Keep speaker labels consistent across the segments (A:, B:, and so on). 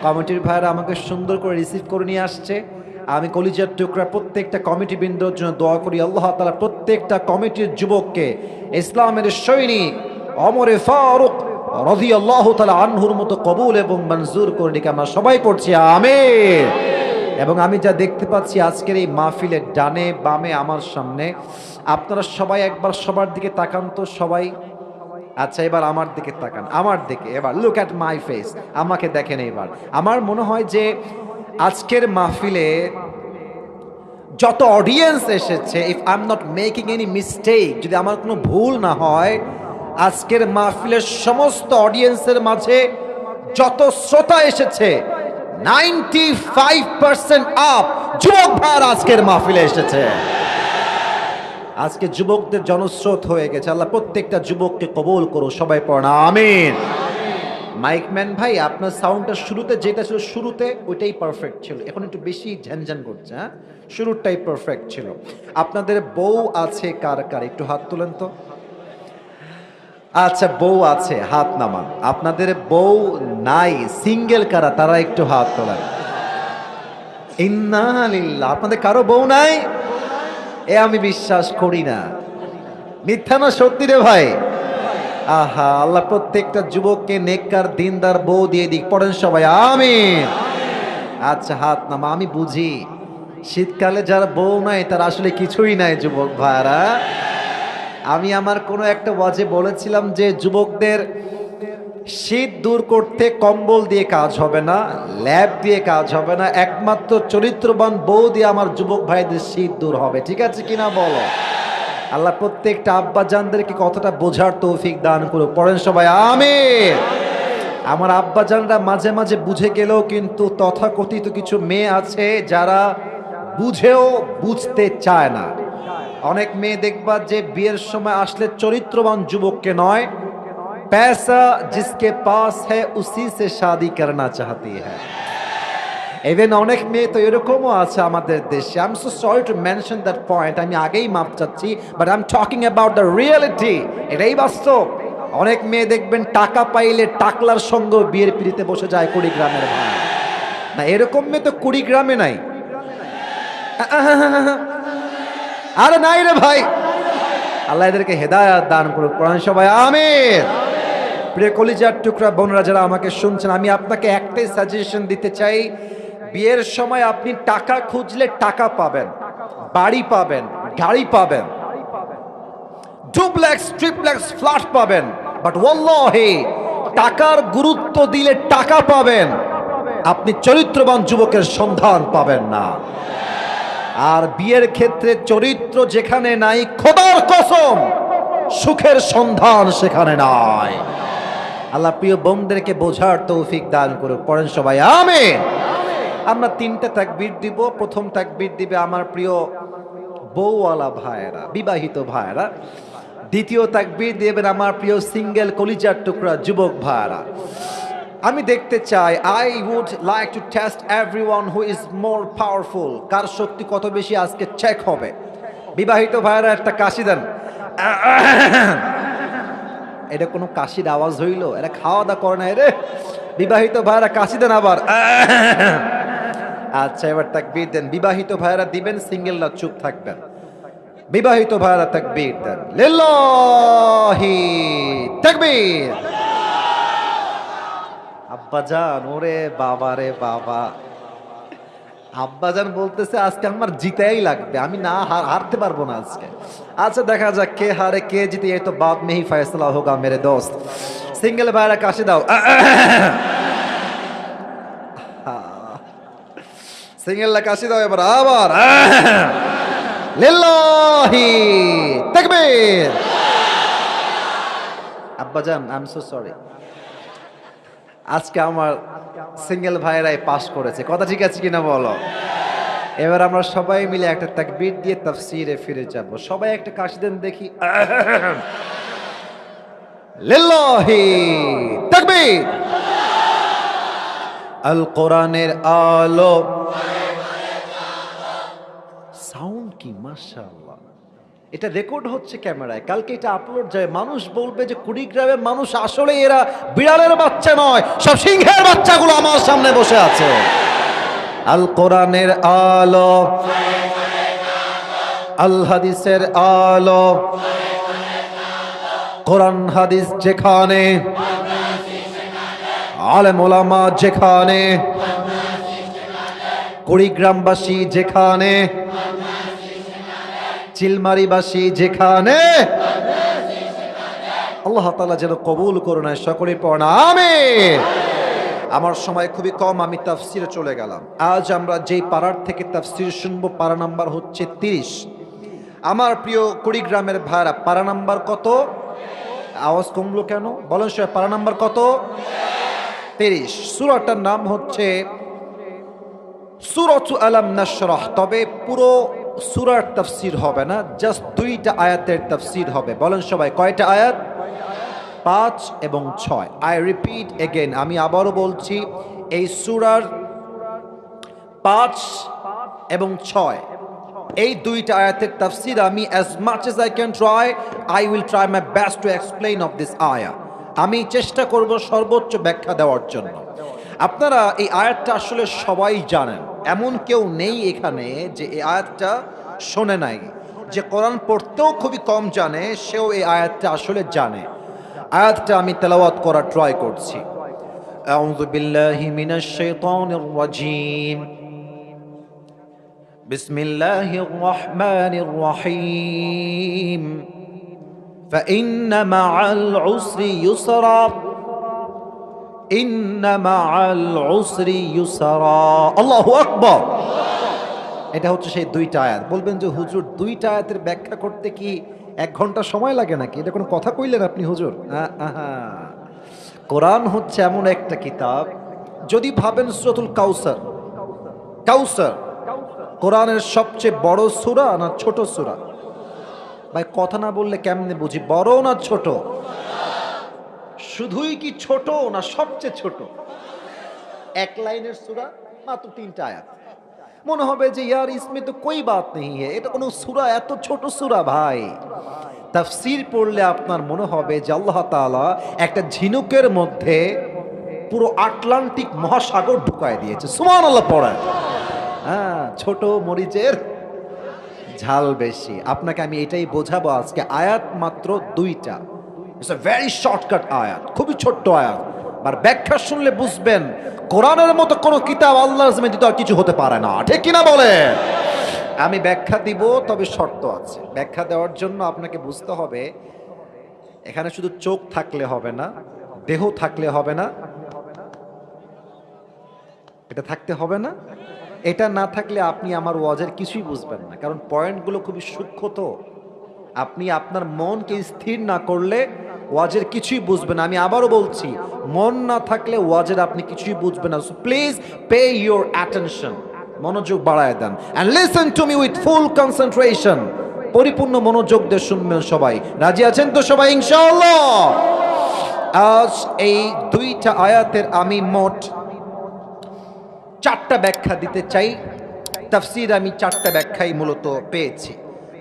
A: কমিটির ভাইরা আমাকে সুন্দর করে রিসিভ করে নিয়ে আসছে। আমি কলিজার টুকরা প্রত্যেকটা কমিটি বৃন্দর জন্য দোয়া করি, আল্লাহ তাআলা প্রত্যেকটা কমিটির যুবককে ইসলামের সৈনিক ওমর ফারুক রাদিয়াল্লাহু তাআলা আনহুর মতো কবুল এবং মঞ্জুর করে নিক। আমরা সবাই পড়ছি আমিন। এবং আমি যা দেখতে পাচ্ছি আজকের এই মাহফিলের ডানে বামে আমার সামনে, আপনারা সবাই একবার সবার দিকে তাকান তো সবাই। আচ্ছা, এবার আমার দিকে তাকান, আমার দিকে এবার লুক অ্যাট মাই ফেস, আমাকে দেখেন। এবার আমার মনে হয় যে আজকের মাহফিলে যত অডিয়েন্স এসেছে, if I am not making any mistake, যদি আমার কোনো ভুল না হয়, আজকের মাহফিলের সমস্ত অডিয়েন্সের মাঝে যত শ্রোতা এসেছে 95% আপ যুবক ভাইরা আজকের মাহফিলে এসেছে। আজকে যুবকদের জনস্রোত হয়ে গেছে। আল্লাহ প্রত্যেকটা যুবককে কবুল করো, সবাই পড়ো আমিন। মাইকম্যান ভাই, আপনার সাউন্ডটা শুরুতে যেটা ছিল, শুরুতে ওইটাই পারফেক্ট ছিল, এখন একটু বেশি ঝ্যানঝ্যান করছে। হ্যাঁ, শুরুটাই পারফেক্ট ছিল। আপনাদের বউ আছে কার কার, একটু হাত তোলেন তো। আচ্ছা, বউ আছে, হাত নামান। আপনাদের বউ নাই, সিঙ্গেল কারা, তারা একটু হাত তোলেন। ইন্না লিল্লাহ। আপনাদের কারো বউ নাই? এ আমি বিশ্বাস করি না। মিথ্যা না সত্যি রে ভাই? আহা, আল্লাহ প্রত্যেকটা যুবককে নেককার দিনদার বউ দিয়ে দিক। পড়েন সবাই আমিন। আচ্ছা, হাত নামা। আমি বুঝি শীতকালে যার বউ নাই তার আসলে কিছুই নাই যুবক ভাইরা। আমি আমার কোনো একটা ওয়াজে বলেছিলাম যে যুবকদের শীত দূর করতে কম্বল দিয়ে কাজ হবে না, ল্যাব দিয়ে কাজ হবে না, একমাত্র চরিত্রবান বউ দিয়ে আমার যুবক ভাইদের শীত দূর হবে। ঠিক আছে কিনা বলো? আল্লাহ প্রত্যেকটা আব্বা জানদেরকে কথাটা বোঝার তৌফিক দান করুক। পড়েন সবাই আমিন। আমার আব্বা জানরা মাঝে মাঝে বুঝে গেলেও কিন্তু তথাকথিত কিছু মেয়ে আছে যারা বুঝেও বুঝতে চায় না। অনেক মেয়ে দেখবা যে বিয়ের সময় আসলে চরিত্রবান যুবককে নয়, पैसा जिसके पास है उसी से शादी करना चाहती है। ইভেন অনেক মেয়ে তো এরকমও আছে আমাদের দেশে। I am so sorry to mention that point, আমি আগেই মাপ চাচ্ছি, but I am talking about the reality. এটাই বাস্তব। অনেক মেয়ে দেখবেন টাকা পাইলে টাকলার সঙ্গে বিয়ের পিড়িতে বসে যায় কুড়িগ্রামের ভাই। না, এরকম মেয়ে তো কুড়িগ্রামে নাই। আরে নাই রে ভাই। আল্লাহ এদেরকে হেদায়াত দান করুক। পড়েন সবাই আমিন। প্রিয় কলিজার টুকরা বোনরা যারা আমাকে শুনছেন, আমি আপনাকে একটাই সাজেশন দিতে চাই। বিয়ের সময় আপনি টাকা খুঁজলে টাকা পাবেন, বাড়ি পাবেন, গাড়ি পাবেন, ডুপ্লেক্স ট্রিপ্লেক্স ফ্ল্যাট পাবেন, বাট ওয়াল্লাহি টাকার গুরুত্ব দিলে টাকা পাবেন, আপনি চরিত্রবান যুবকের সন্ধান পাবেন না। আর বিয়ের ক্ষেত্রে চরিত্র যেখানে নাই, খোদার কসম সুখের সন্ধান সেখানে নাই। আল্লাহ প্রিয় বোনদেরকে বোঝার তৌফিক দান করুক। পড়েন সবাই আমিন। আমরা তিনটা তাকবীর দিব। প্রথম তাকবীর দিবে আমার প্রিয় বউওয়ালা ভাইয়েরা, বিবাহিত ভাইয়েরা। দ্বিতীয় তাকবীর দিবেন আমার প্রিয় সিঙ্গেল কলিজার টুকরা যুবক ভাইয়েরা। আমি দেখতে চাই, I would like to test everyone who is more powerful. কার শক্তি কত বেশি আজকে চেক হবে। বিবাহিত ভাইয়েরা একটা কাশি দেন। এটা কোনো কাশির আওয়াজ হইল? এটা খাওয়া দাওয়া করে না রে। বিবাহিত ভাইয়েরা কাশি দেন আবার। আচ্ছা, এবার তাকবীর দেন। বিবাহিত ভাইয়েরা দিবেন, সিঙ্গেলরা চুপ থাকবেন। বিবাহিত ভাইয়েরা তাকবীর দেন। লিল্লাহি তাকবীর। আব্বাজান, ওরে বাবা রে বাবা, আব্বাজান বলতেছে আজকে আমার জিতেই লাগবে, আমি না হারতে পারবো না আজকে। আচ্ছা, দেখা যাক কে হারে কে জিতে, এই তো বাদ में ही फैसला होगा मेरे दोस्त। সিঙ্গেল ভাইরা কাশি দাও। সিঙ্গেলরা কাশি দাও এবার আবার। লিল্লাহি তাকবীর। আব্বাজান, আই এম সো সরি, আজকে আমার সিঙ্গেল ভাইরাই পাস করেছে। কথা ঠিক আছে কিনা বলো? এবার আমরা সবাই মিলে একটা তাকবীর দিয়ে তাফসীরে ফিরে যাব। সবাই একটা কাশি দেন দেখি। লিল্লাহি তাকবীর। আল কোরআনের আলো। সাউন্ড কি মাশাআল্লাহ। এটা রেকর্ড হচ্ছে ক্যামেরায়, কালকে এটা আপলোড যায়, মানুষ বলবে যে কুড়িগ্রামের মানুষ আসলে এরা বিড়ালের বাচ্চা নয়, সব সিংহের বাচ্চাগুলো আমার সামনে বসে আছে। আল কোরআনের আলো, আল হাদিসের আলো, কোরআন হাদিস যেখানে, আলেম ওলামা যেখানে, কুড়িগ্রামবাসী যেখানে, চিলমারিবাসী যেখানে, আল্লাহ তাআলা যেন কবুল করুন। সকলে পড়ুন আমিন। আমার সময় খুবই কম, আমি তাফসিরে চলে গেলাম। আজ আমরা যেই পাড়ার থেকে তাফসির শুনবো, পাড়া নাম্বার হচ্ছে 30। আমার প্রিয় কুড়িগ্রামের ভাইরা, পাড়া নাম্বার কত? আওয়াজ কমলো কেন বলেন সবাই, পাড়া নাম্বার কত? 30। সূরাটার নাম হচ্ছে সূরাতু আলাম নাশরাহ। তবে পুরো সূরার তাফসীর হবে না, জাস্ট 2টা আয়াতের তাফসীর হবে। বলেন সবাই, কয়টা আয়াত? 5 এবং 6। আই রিপিট এগেইন, আমি আবারও বলছি, এই সূরার 5 এবং 6 এই 2টা আয়াতের তাফসীর আমি as much as I can try, I will try my best to explain of this ayah. আমি চেষ্টা করব সর্বোচ্চ ব্যাখ্যা দেওয়ার জন্য। আপনারা এই আয়াতটা আসলে সবাই জানেন, এমন কেউ নেই এখানে যে এই আয়াতটা শোনে নাই। যে কোরআন পড়তেও খুবই কম জানে, সেও এই আয়াতটা আসলে জানে। আয়াতটা আমি তেলাওয়াত করার ট্রাই করছি। আউযু বিল্লাহি মিনাশ শাইতানির রাজীম। বিসমিল্লাহির রহমানির রহিম। ফাইন্না মা'আল উসরি ইউসরা, ইন্না মা'আল উসরি ইউসরা। আল্লাহু আকবার। এটা হচ্ছে সেই 2টা আয়াত। বলবেন যে হুজুর 2টা আয়াতের ব্যাখ্যা করতে কি 1 ঘন্টা সময় লাগে নাকি? এটা কোনো কথা কইলেন আপনি হুজুর? কোরআন হচ্ছে এমন একটা কিতাব, যদি ভাবেন সূরাতুল কাউসার, কাউসার কোরআনের সবচেয়ে বড় সূরা না ছোট সূরা? ভাই কথা না বললে কেমনে বুঝি, বড় না ছোট? শুধুই কি ছোট না সবচেয়ে ছোট? 1 লাইনের সূরা, মাত্র 3টা আয়াত। মনে হবে যে ইয়ার ইসমে তো কোই বাত নেই, এটা কোনো সূরা, এত ছোট সূরা। ভাই তাফসীর পড়লে আপনার মনে হবে যে আল্লাহ তাআলা একটা ঝিনুকের মধ্যে পুরো আটলান্টিক মহাসাগর ঢুকায় দিয়েছে। সুবহানাল্লাহ পড়েন। হ্যাঁ, ছোট মরিচের ঝাল বেশি। আপনাকে আমি এটাই বোঝাবো আজকে। আয়াত মাত্র 2টা, ইটস আ ভেরি শর্টকাট আয়াত, খুবই ছোট্ট আয়াত। আর ব্যাখ্যা শুনলে বুঝবেন কোরআনের মতো কোনো কিতাব আল্লাহর জমিনে দ্বিতীয় আর কিছু হতে পারে না। ঠিক কিনা বলেন? আমি ব্যাখ্যা দিব, তবে শর্ত আছে। ব্যাখ্যা দেওয়ার জন্য আপনাকে বুঝতে হবে এখানে শুধু চোখ থাকলে হবে না, দেহ থাকলে হবে না, এটা থাকতে হবে না। এটা না থাকলে আপনি আমার ওয়াজের কিছুই বুঝবেন না, কারণ পয়েন্টগুলো খুবই সূক্ষ্ম। তো আপনি আপনার মনকে স্থির না করলে ওয়াজের কিছুই বুঝবেন না। আমি আবারও বলছি, মন না থাকলে ওয়াজের আপনি কিছুই বুঝবেন না। So please pay your attention, মনোযোগ বাড়ায় দেন, and listen to me with full concentration. পরিপূর্ণ মনোযোগ দিয়ে শুনবেন সবাই। রাজি আছেন তো সবাই ইনশাআল্লাহ? আজ এই 2টা আয়াতের আমি মোট 4টা ব্যাখ্যা দিতে চাই। তাফসীর আমি 4টা ব্যাখ্যাই মূলত পেয়েছি।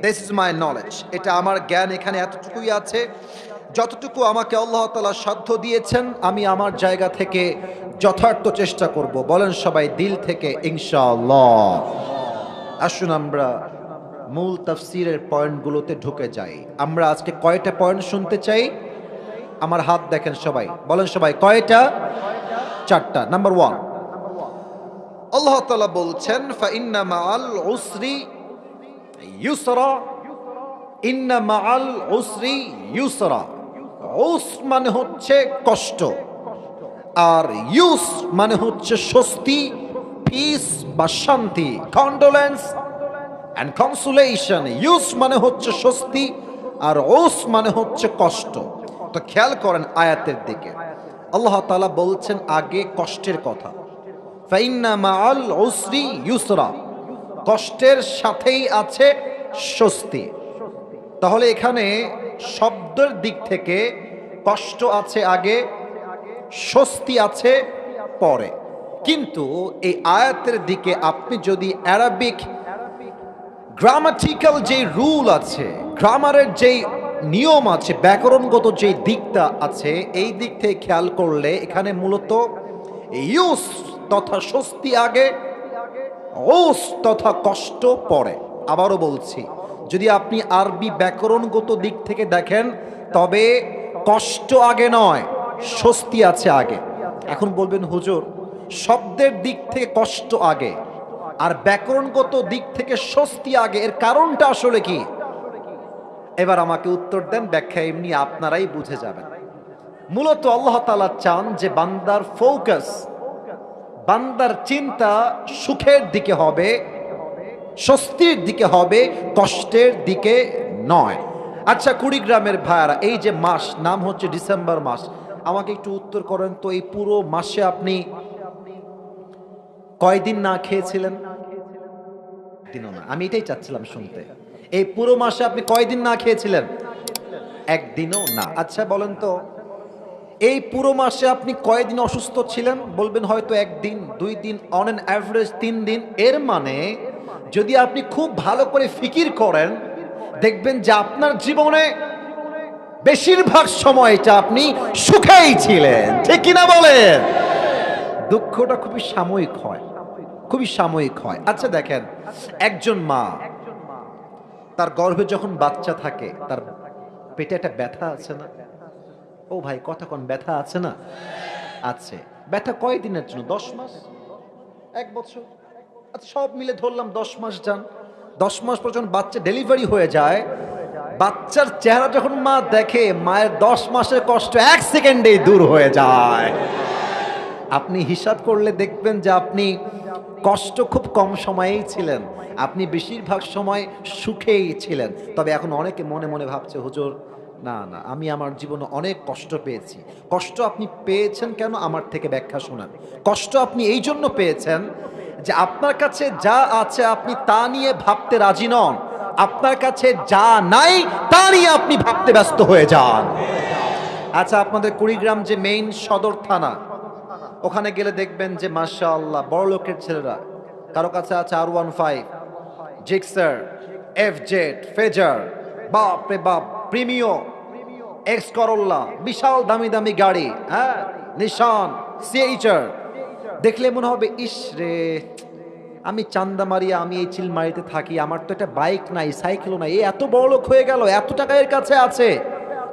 A: This is my knowledge. এটা আমার জ্ঞান এখানে এতটুকুই আছে, যতটুকু আমাকে আল্লাহ তাআলা সাধ্য দিয়েছেন আমি আমার জায়গা থেকে যথার্থ চেষ্টা করব। বলেন সবাই দিল থেকে ইনশাআল্লাহ। আসুন আমরা মূল তাফসীরের পয়েন্টগুলোতে ঢুকে যাই। আমরা আজকে কয়টা পয়েন্ট শুনতে চাই? আমার হাত দেখেন সবাই, বলেন সবাই কয়টা? 4টা। নাম্বার 1, আল্লাহ তাআলা বলছেন ফাইন্না মা'আল উসরি ইউসরা, ইন্না মা'আল উসরি ইউসরা। উস মানে হচ্ছে কষ্ট, আর ইউস মানে হচ্ছে স্বস্তি, পিস বা শান্তি, কন্ডোলেন্স এন্ড কনসোলেশন। ইউস মানে হচ্ছে স্বস্তি আর উস মানে হচ্ছে কষ্ট। তো খেয়াল করেন আয়াতের দিকে, আল্লাহ তাআলা বলছেন আগে কষ্টের কথা, ফাইন্না মা'আল উসরি ইউসরা, কষ্টের সাথেই আছে স্বস্তি। তাহলে এখানে শব্দের দিক থেকে কষ্ট আছে আগে, স্বস্তি আছে পরে। কিন্তু এই আয়াতের দিকে আপনি যদি অ্যারাবিক গ্রামাটিক্যাল যে রুল আছে, গ্রামারের যেই নিয়ম আছে, ব্যাকরণগত যে দিকটা আছে, এই দিক থেকে খেয়াল করলে এখানে মূলত ইউস তথা স্বস্তি আগে, ওস তথা কষ্ট পরে। আবারও বলছি, যদি আপনি আরবি ব্যাকরণগত দিক থেকে দেখেন তবে কষ্ট আগে নয়, স্বস্তি আছে আগে। এখন বলবেন হুজুর, শব্দের দিক থেকে কষ্ট আগে আর ব্যাকরণগত দিক থেকে স্বস্তি আগে, এর কারণটা আসলে কি? এবার আমাকে উত্তর দেন, ব্যাখ্যা এমনি আপনারাই বুঝে যাবেন। মূলত আল্লাহ তাআলা চান যে বান্দার ফোকাস, বান্দার চিন্তা সুখের দিকে হবে, স্বস্তির দিকে হবে, কষ্টের দিকে নয়। আচ্ছা কুড়িগ্রামের ভাইয়ারা, এই যে মাস নাম হচ্ছে ডিসেম্বর মাস, আমাকে একটু উত্তর করেন তো, এই পুরো মাসে আপনি কয়দিন না খেয়েছিলেন? দিনও না। আমি এটাই চাচ্ছিলাম শুনতে, এই পুরো মাসে আপনি কয়দিন না খেয়েছিলেন? একদিনও না। আচ্ছা বলেন তো, এই পুরো মাসে আপনি কয়দিন অসুস্থ ছিলেন? বলবেন হয়তো একদিন, 2 দিন, অন অ্যান অ্যাভারেজ 3 দিন। এর মানে যদি আপনি খুব ভালো করে ফিকির করেন, দেখবেন যে আপনার জীবনে বেশিরভাগ সময়টা আপনি সুখেই ছিলেন, ঠিক কিনা বলেন? দুঃখটা খুবই সাময়িক হয়, খুবই সাময়িক হয়। আচ্ছা দেখেন, একজন মা তার গর্ভে যখন বাচ্চা থাকে, তার পেটে একটা ব্যথা আছে না? ও ভাই কথা কোন, ব্যথা আছে না? আছে। ব্যথা কয় দিনের জন্য? 10 মাস, 1 বছর? আচ্ছা সব মিলে ধরলাম 10 মাস যান। 10 মাস পর যখন বাচ্চা ডেলিভারি হয়ে যায়, বাচ্চার চেহারা যখন মা দেখে, মায়ের 10 মাসের কষ্ট 1 সেকেন্ডেই দূর হয়ে যায়। আপনি হিসাব করলে দেখবেন যে আপনি কষ্ট খুব কম সময়েই ছিলেন, আপনি বেশিরভাগ সময় সুখেই ছিলেন। তবে এখন অনেকে মনে মনে ভাবছে, হুজুর না না, আমি আমার জীবনে অনেক কষ্ট পেয়েছি। কষ্ট আপনি পেয়েছেন কেন? আমার থেকে ব্যাখ্যা শোনান। কষ্ট আপনি এই জন্য পেয়েছেন যে আপনার কাছে যা আছে আপনি তা নিয়ে ভাবতে রাজি নন, আপনার কাছে যা নাই তা নিয়ে আপনি ভাবতে ব্যস্ত হয়ে যান। আচ্ছা আপনাদের কুড়িগ্রাম যে মেইন সদর থানা, ওখানে গেলে দেখবেন যে মাশাআল্লাহ বড় লোকের ছেলেরা, কারো কাছে আছে R15, জিক্সার, FZ, ফেজার, বাপ রে বাপ, প্রিমিও, এক্স করোলা, বিশাল দামি দামি গাড়ি, হ্যাঁ, নিশান, সিএইচআর। দেখলে মনে হবে ইস রে, আমি চান্দামারিয়া, আমি এই চিলমারিতে থাকি, আমার তো একটা বাইক নাই, সাইকেলও নাই, এত বড় লোক হয়ে গেল, এত টাকা এর কাছে আছে।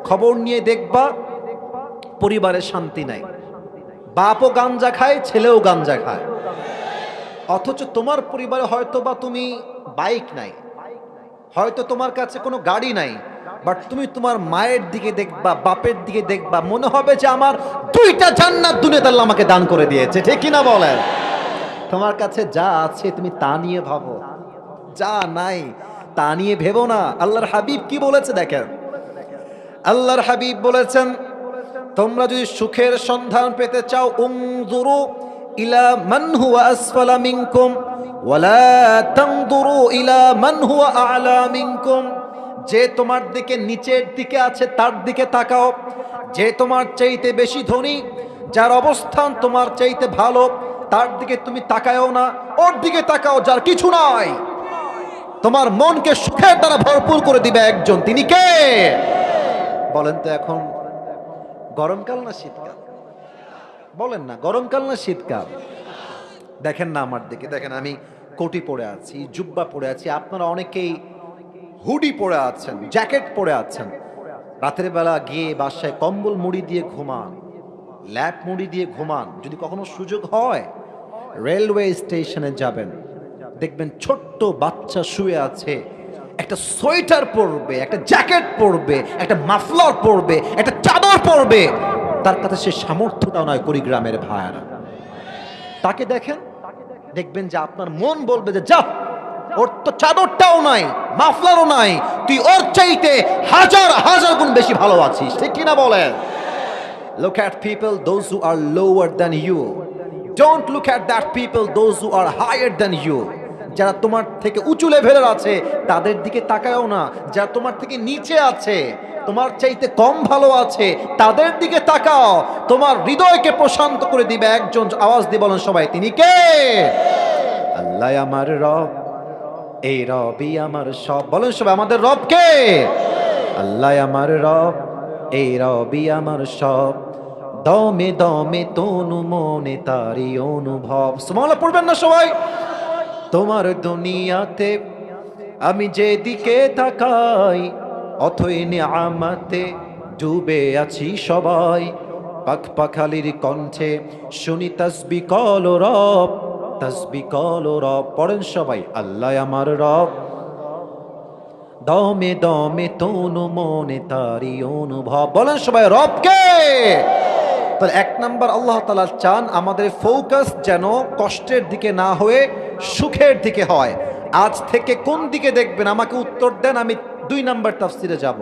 A: খবর নিয়ে দেখবা পরিবারের শান্তি নাই, বাপও গাঞ্জা খায়, ছেলেও গাঞ্জা খায়। অথচ তোমার পরিবারে হয়তো বা তুমি বাইক নাই, হয়তো তোমার কাছে কোনো গাড়ি নাই, বাট তুমি তোমার মায়ের দিকে দেখবা, বাপের দিকে দেখবা, মনে হবে যে আমার 2টা জান্নাত দুনিয়াতে আল্লাহ আমাকে দান করে দিয়েছে, ঠিক কিনা বলেন? তোমার কাছে যা আছে তুমি তা নিয়ে ভাবো, যা নাই তা নিয়ে ভেবো না। আল্লাহর হাবিব কি বলেছে দেখেন, আল্লাহর হাবিব বলেছেন, তোমরা যদি সুখের সন্ধান পেতে চাও, উনজুরু ইলা মান হুয়া আসফালা মিনকুম ওয়ালা তানজুরু ইলা মান হুয়া আ'লা মিনকুম। যে তোমার দিকে নিচের দিকে আছে তার দিকে তাকাও, যে তোমার চাইতে বেশি ধনী, যার অবস্থান তোমার চাইতে ভালো, তার দিকে তুমি তাকাও না, ওর দিকে তাকাও যার কিছু নাই। তোমার মনকে সুখের দ্বারা ভরপুর করে দিবে একজন, তিনি কে বলেন তো? এখন গরমকাল না শীতকাল? বলেন না, গরমকাল না শীতকাল? দেখেন না আমার দিকে, দেখেন আমি কোটি পরে আছি, জুব্বা পরে আছি, আপনারা অনেকেই হুডি পরে আছেন, জ্যাকেট পরে আছেন। রাতের বেলা গিয়ে বাসায় কম্বল মুড়ি দিয়ে ঘুমান, ল্যাপ মুড়ি দিয়ে ঘুমান। যদি কখনো সুযোগ হয় রেলওয়ে স্টেশনে যাবেন, দেখবেন ছোট্ট বাচ্চা শুয়ে আছে, একটা সোয়েটার পরবে, একটা জ্যাকেট পরবে, একটা মাফলার পরবে, একটা চাদর পরবে, তার কাছে সে সামর্থ্যটাও নয়। কুড়িগ্রামের ভাইয়ারা, তাকে দেখেন, দেখবেন যে আপনার মন বলবে যে যা, ওর তো চাদরটাও নাই, মাফলারও নাই, তুই ওর চাইতে হাজার হাজার গুণ বেশি ভালো আছিস, ঠিক কিনা বলেন? Look at people, those who are lower than you. Don't look at that people, those who are higher than you. যারা তোমার থেকে উঁচু লেভেলের আছে তাদের দিকে তাকাও না, যারা তোমার থেকে নিচে আছে, তোমার চাইতে কম ভালো আছে, তাদের দিকে তাকাও। তোমার হৃদয়কে প্রশান্ত করে দিবে একজন, আওয়াজ দিয়ে বলেন সবাই, তিনি কে? আল্লাহ আমার রব, এই রবই আমার সব। বলেন সবাই, আমাদের রব কে? আল্লাহ আমার রব, এই রবি আমার সব। দমে দমে তনু মনে তারি অনুভব। সুবহানাল্লাহ পড়বেন না সবাই? তোমার দুনিয়াতে আমি যেদিকে তাকাই, অথই নিয়ামতে ডুবে আছি সবাই। পাখ পাখালির কণ্ঠে শুনি তাসবি কল রব, তাসবি কল রব। পড়েন সবাই, আল্লাহ আমার রব, দমে দমে তনু মনে তারি অনুভব। বলেন সবাই, রব কে? তাহলে এক নাম্বার, আল্লাহ তাআলা চান আমাদের ফোকাস যেন কষ্টের দিকে না হয়ে সুখের দিকে হয়। আজ থেকে কোন দিকে দেখবেন আমাকে উত্তর দেন, আমি 2 নাম্বার তাফসিরে যাব।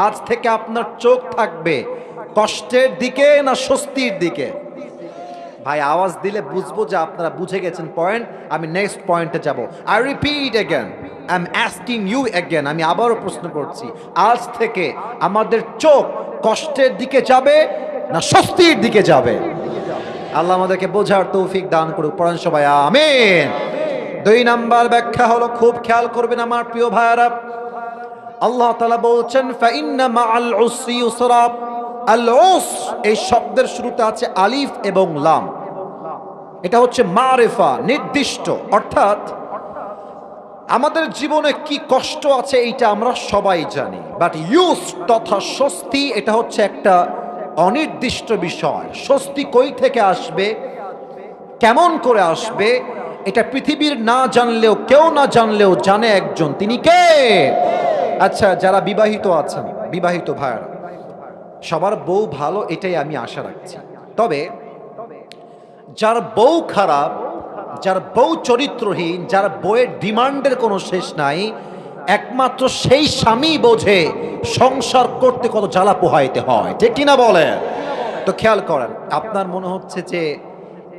A: আজ থেকে আপনার চোখ থাকবে কষ্টের দিকে না স্বস্তির দিকে? ভাই আওয়াজ দিলে বুঝবো যে আপনারা বুঝে গেছেন পয়েন্ট। আমি নেক্সট পয়েন্টে যাব। I repeat again, I am asking you again, আমি আবারও প্রশ্ন করছি, আজ থেকে আমাদের চোখ কষ্টের দিকে যাবে না স্বস্তির দিকে যাবে? আল্লাহ আমাদেরকে বোঝার তৌফিক দান করুক। পড়েন সবাই আমিন। 2 নাম্বার ব্যাখ্যা হলো, খুব খেয়াল করবেন আমার প্রিয় ভাইরা, আল্লাহ তাআলা বলছেন ফাইন্না মাআল উসরি ইউসরা। আল উসর এই শব্দের শুরুতে আছে আলিফ এবং লাম। এটা হচ্ছে মারিফা, নির্দিষ্ট। অর্থাৎ আমাদের জীবনে কি কষ্ট আছে এইটা আমরা সবাই জানি, বাট ইউস তথা স্বস্তি এটা হচ্ছে একটা অনির্দিষ্ট বিষয়। স্বস্তি কই থেকে আসবে, কেমন করে আসবে, এটা পৃথিবীর না জানলেও, কেউ না জানলেও জানে একজন, তিনি কে? আচ্ছা, যারা বিবাহিত আছেন, বিবাহিত ভাইরা, সবার বউ ভালো এটাই আমি আশা রাখছি। তবে যার বউ খারাপ, যার বউ চরিত্রহীন, যার বউয়ের ডিমান্ডের কোনো শেষ নাই, একমাত্র সেই স্বামী বোঝে সংসার করতে কত জ্বালা পোহাইতে হয়, ঠিক কিনা বলে? তো খেয়াল করেন, আপনার মনে হচ্ছে যে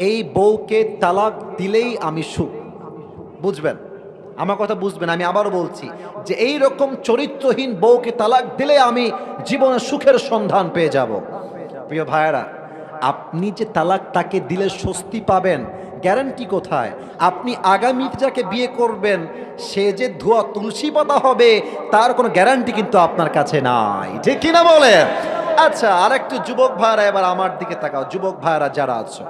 A: এই বউকে তালাক দিলেই আমি সুখ, বুঝবেন আমার কথা, বুঝবেন। আমি আবারও বলছি যে এই রকম চরিত্রহীন বউকে তালাক দিলে আমি জীবনে সুখের সন্ধান পেয়ে যাব। প্রিয় ভাইয়েরা, আপনি যে তালাক তাকে দিলে স্বস্তি পাবেন, গ্যারান্টি কোথায়? আপনি আগামীতে যাকে বিয়ে করবেন সে যে ধোয়া তুলসী পাতা হবে তার কোনো গ্যারান্টি কিন্তু আপনার কাছে নাই, ঠিক কিনা বলেন? আচ্ছা, আর একটু যুবক ভাইয়েরা এবার আমার দিকে তাকাও। যুবক ভাইয়েরা যারা আছো,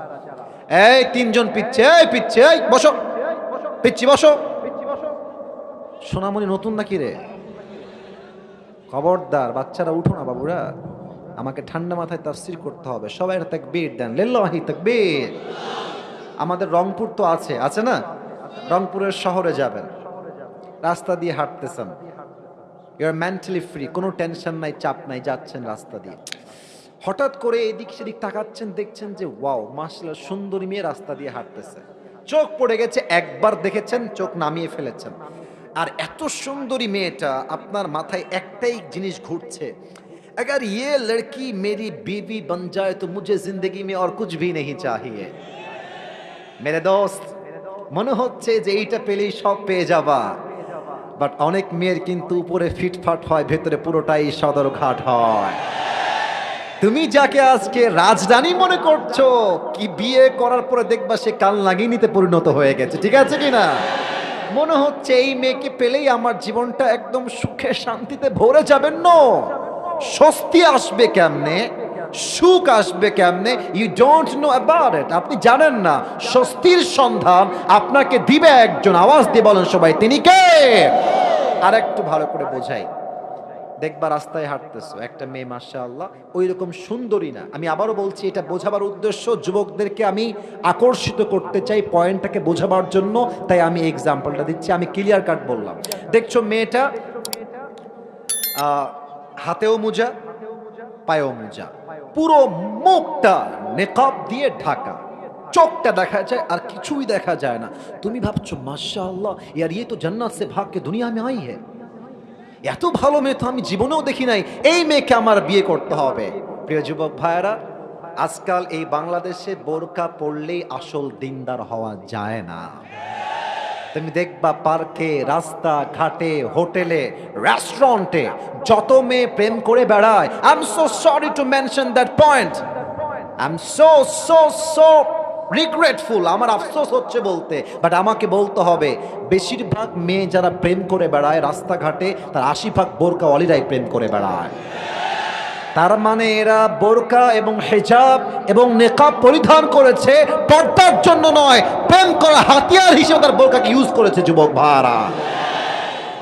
A: এই 3 জন পিচ্ছে, এই পিচ্ছে, এই বসো, পিচ্ছি বসো। সোনামণি নতুন নাকি রে? খবরদার, বাচ্চারা উঠো না বাবুরা, আমাকে ঠান্ডা মাথায় তাফসীর করতে হবে। সবাই তাকবীর দেন, লিল্লাহি তাকবীর। আমাদের রংপুর তো আছে, আছে না? রংপুরের শহরে যাবেন, রাস্তা দিয়ে হাঁটতেছেন, ইউ আর মেন্টালি ফ্রি, কোনো টেনশন নাই, চাপ নাই, যাচ্ছেন রাস্তা দিয়ে, হঠাৎ করে এদিক সেদিক তাকাচ্ছেন, দেখছেন যে ওয়াও মাশাআল্লাহ সুন্দরী মেয়ে রাস্তা দিয়ে হাঁটতেছে, চোখ পড়ে গেছে, একবার দেখেছেন, চোখ নামিয়ে ফেলেছেন। আর এত সুন্দরী মেয়েটা, আপনার মাথায় একটাই জিনিস ঘুরছে, अगर ये लड़की मेरी बीवी बन जाए तो मुझे जिंदगी में और कुछ भी नहीं चाहिए। मेरे दोस्त, মনে হচ্ছে যে এইটা পেলেই সব পেয়ে যাবা, বাট অনেক মেয়ের কিন্তু উপরে ফিটফাট হয়, ভেতরে পুরোটাই সদরঘাট হয়। তুমি যাকে আজকে রাজধানী মনে করছো, কি বিয়ে করার পরে দেখবা সে কাল নাগিনীতে পরিণত হয়ে গেছে, ঠিক আছে কিনা? মনে হচ্ছে এই মেয়েকে পেলেই আমার জীবনটা একদম সুখে শান্তিতে ভরে যাবেন। না, স্বস্তি আসবে কেমনে, সুখ আসবে কেমনে, you don't know about it. আপনি জানেন না, স্বস্তির সন্ধান আপনাকে দিবে একজন। আওয়াজ দিয়ে বলেন সবাই, তিনি কে? আর একটু ভালো করে বোঝাই, দেখবা রাস্তায় হাঁটতেছো, একটা মেয়ে মাশাআল্লাহ ওই রকম সুন্দরী না। আমি আবারও বলছি, এটা বোঝাবার উদ্দেশ্য যুবকদেরকে আমি আকর্ষিত করতে চাই পয়েন্টটাকে বোঝাবার জন্য, তাই আমি এক্সাম্পলটা দিচ্ছি, আমি ক্লিয়ার কাট বললাম। দেখছো মেয়েটা হাতেও মোজা, পায়েও মোজা, পুরো মুখটা নেকাব দিয়ে ঢাকা, চোখটা দেখা যায় আর কিছুই দেখা যায় না। তুমি ভাবছো মাশাআল্লাহ ইয়ার ये तो जन्नत से भाग के दुनिया में आई है, এত ভালো মেয়ে তো আমি জীবনেও দেখি নাই, এই মেয়েকে আমার বিয়ে করতে হবে। প্রিয় যুবক ভাইয়েরা, আজকাল এই বাংলাদেশে বোরকা পরলেই আসল দিনদার হওয়া যায় না। তুমি দেখবা পার্কে, রাস্তা ঘাটে, হোটেলে, রেস্টুরেন্টে যত মেয়ে প্রেম করে বেড়ায়, I am so sorry to mention that point, I am so regretful, আমার আফসোস হচ্ছে বলতে, বাট আমাকে বলতে হবে বেশিরভাগ মেয়ে যারা প্রেম করে বেড়ায় রাস্তাঘাটে, তার 80% বোরকাওয়ালিরাই প্রেম করে বেড়ায়। তার মানে এরা বোরকা এবং হিজাব এবং নেকাব পরিধান করেছে পর্দার জন্য নয়, প্রেম করা হাতিয়ার হিসেবে তার বোরকাকে ইউজ করেছে যুবক ভাইরা।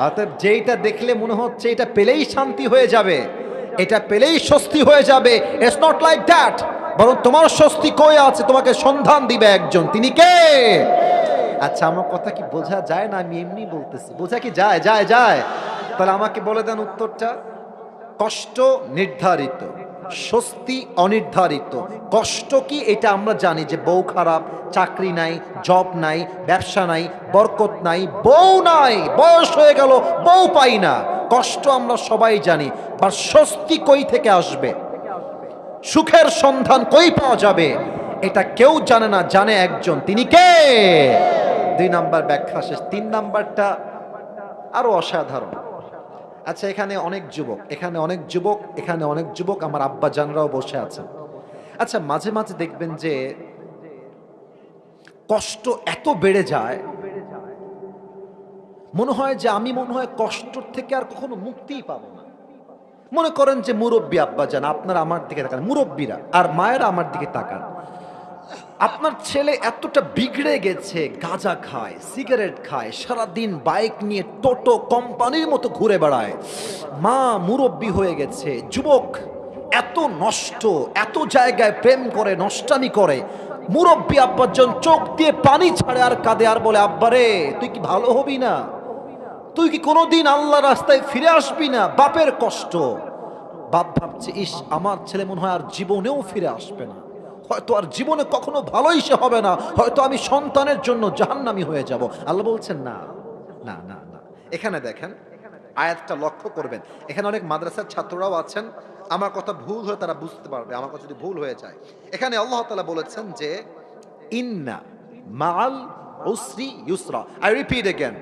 A: অতএব যেইটা দেখলে মনে হচ্ছে এটা পেলেই শান্তি হয়ে যাবে, এটা পেলেই স্বস্তি হয়ে যাবে, ইটস নট লাইক দ্যাট। বরং তোমার স্বস্তি কই আছে, তোমাকে সন্ধান দিবে একজন, তিনি কে? আচ্ছা, আমার কথা কি বোঝা যায় না? আমি এমনি বলতেছি, বোঝা কি যায়? যায় যায় তাহলে আমাকে বলে দেন উত্তরটা। কষ্ট নির্ধারিত, স্বস্তি অনির্ধারিত। কষ্ট কি এটা আমরা জানি যে বউ খারাপ, চাকরি নাই, জব নাই, ব্যবসা নাই, বরকত নাই, বউ নাই, বয়স হয়ে গেল, বউ পাই না, কষ্ট আমরা সবাই জানি। বা স্বস্তি কই থেকে আসবে, সুখের সন্ধান কই পাওয়া যাবে, এটা কেউ জানে না, জানে একজন, তিনি কে? 2 নাম্বার ব্যাখ্যা শেষ। 3 নাম্বারটা আরো অসাধারণ। আচ্ছা, এখানে অনেক যুবক, এখানে অনেক যুবক আমার আব্বা জানরাও বসে আছেন। আচ্ছা, মাঝে মাঝে দেখবেন যে কষ্ট এত বেড়ে যায়, মনে হয় যে আমি কষ্ট থেকে আর কখনো মুক্তিই পাবো না। মনে করেন যে মুরব্বী আব্বা জান, আপনারা আমার দিকে তাকান, মুরব্বীরা আর মায়েরা আমার দিকে তাকান। আপনার ছেলে এতটা বিগড়ে গেছে, গাঁজা খায়, সিগারেট খায়, সারাদিন বাইক নিয়ে টোটো কোম্পানির মতো ঘুরে বেড়ায়। মা মুরব্বী হয়ে গেছে, যুবক এত নষ্ট, এত জায়গায় প্রেম করে, নষ্টামি করে। মুরব্বী আব্বাজন চোখ দিয়ে পানি ছাড়ে আর কাঁদে আর বলে, আব্বারে তুই কি ভালো হবি না? তুই কি কোনোদিন আল্লাহ রাস্তায় ফিরে আসবি না? বাপের কষ্ট। বাপ ভাবছে, ইস, আমার ছেলে মনে হয় আর জীবনেও ফিরে আসবে না, হয়তো আর জীবনে কখনো ভালোই সে হবে না, হয়তো আমি সন্তানের জন্য জাহান্নামী হয়ে যাব। আল্লাহ বলছেন না না না না। এখানে দেখেন, আয়াতটা লক্ষ্য করবেন, এখানে অনেক মাদ্রাসার ছাত্ররাও আছেন, আমার কথা ভুল হয়ে তারা বুঝতে পারবে, আমার কথা যদি ভুল হয়ে যায়। এখানে আল্লাহ তাআলা বলেছেন যে ইন্না মাআল উসরি ইউসরা। আই রিপিট এগেন,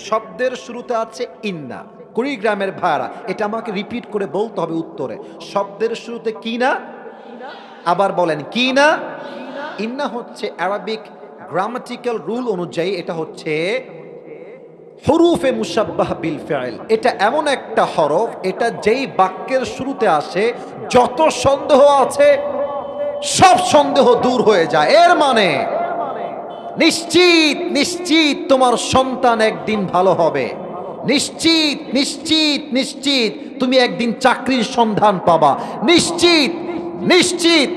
A: শব্দের শুরুতে আছে ইন্না। কুড়িগ্রামের ভাড়া, এটা আমাকে রিপিট করে বলতে হবে উত্তরে। শব্দের শুরুতে কি না? আবার বলেন, কি না? ইন্না হচ্ছে আরবিক গ্রামাটিক্যাল রুল অনুযায়ী এটা হচ্ছে হুরুফে মুশাব্বাহ বিল ফাইল। এটা এমন একটা হরফ, এটা যেই বাক্যের শুরুতে আসে যত সন্দেহ আছে সব সন্দেহ দূর হয়ে যায়। এর মানে নিশ্চিত নিশ্চিত তোমার সন্তান একদিন ভালো হবে, নিশ্চিত নিশ্চিত নিশ্চিত তুমি একদিন চাকরির সন্ধান পাবা, নিশ্চিত নিশ্চিত